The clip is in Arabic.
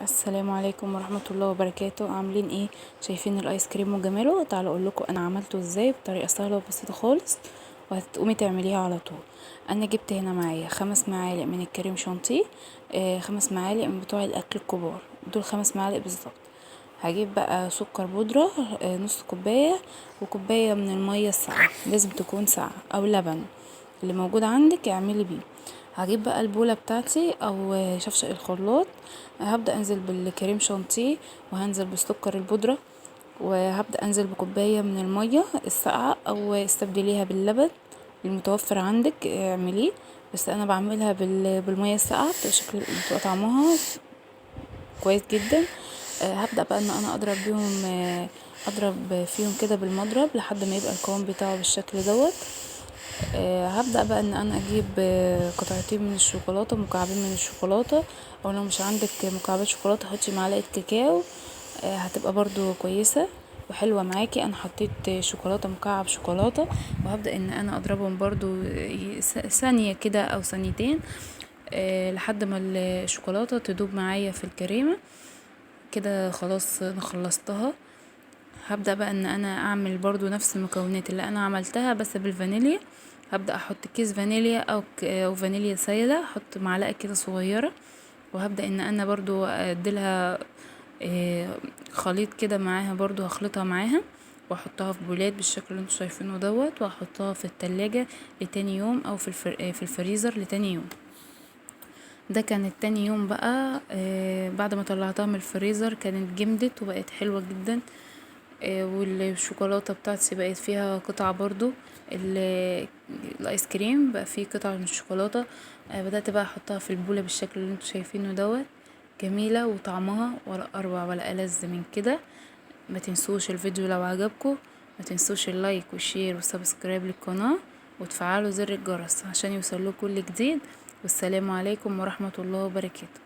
السلام عليكم ورحمة الله وبركاته. عاملين ايه؟ شايفين الايس كريم وجماله؟ تعالوا اقول لكم انا عملته ازاي بطريقة سهلة وبسيطة خالص، وهتقومي تعمليها على طول. انا جبت هنا معايا 5 معالق من الكريم شانتيه، 5 معالق من بتوع الاكل الكبار، دول 5 معالق بالظبط. هجيب بقى سكر بودرة، نص كوباية، وكوباية من المية الساقعة، لازم تكون ساقعة، او لبن اللي موجود عندك اعملي بيه. هجيب بقى البولة بتاعتي او شفشق الخلاط، هبدأ انزل بالكريم شانتيه، وهنزل بالسكر البودرة، وهبدأ انزل بكوباية من المية الساقعة، او استبدليها باللبن المتوفر عندك اعمليه. بس انا بعملها بالمية الساقعة، بتبقى طعمها كويس جدا. هبدأ بقى ان انا اضرب فيهم كده بالمضرب لحد ما يبقى القوام بتاعه بالشكل دوت. هبدأ بقى ان انا اجيب قطعتين من الشوكولاتة، مكعبين من الشوكولاتة، او لو مش عندك مكعبات شوكولاتة حطي معلقة كاكاو، هتبقى برضو كويسة وحلوة معاكي. انا حطيت شوكولاتة، مكعب شوكولاتة، وهبدأ ان انا اضربهم برضو ثانية كده او ثانيتين، لحد ما الشوكولاتة تدوب معايا في الكريمة. كده خلاص انا خلصتها. هبدأ بقى ان انا اعمل برضو نفس المكونات اللي انا عملتها بس بالفانيليا. هبدأ احط كيس فانيليا او فانيليا سايلة، احط معلقة كده صغيرة، وهبدأ ان انا برضو اديلها خليط كده معاها، برضو هخلطها معاها واحطها في بولات بالشكل اللي انتوا شايفينه دوت، واحطها في التلاجة لتاني يوم، او في الفريزر لتاني يوم. ده كان التاني يوم بقى. بعد ما طلعتها من الفريزر كانت جمدت وبقت حلوة جدا. والشوكولاتة بتاعتي بقت فيها قطع برضو، الايس كريم بقى فيه قطع من الشوكولاتة. بدأت بقى احطها في البولة بالشكل اللي انتوا شايفينه دوت. جميلة وطعمها ولا اروع ولا ألذ من كده. ما تنسوش الفيديو لو عجبكم، ما تنسوش اللايك والشير والسبسكرايب للقناة، وتفعلوا زر الجرس عشان يوصلكوا كل جديد. والسلام عليكم ورحمة الله وبركاته.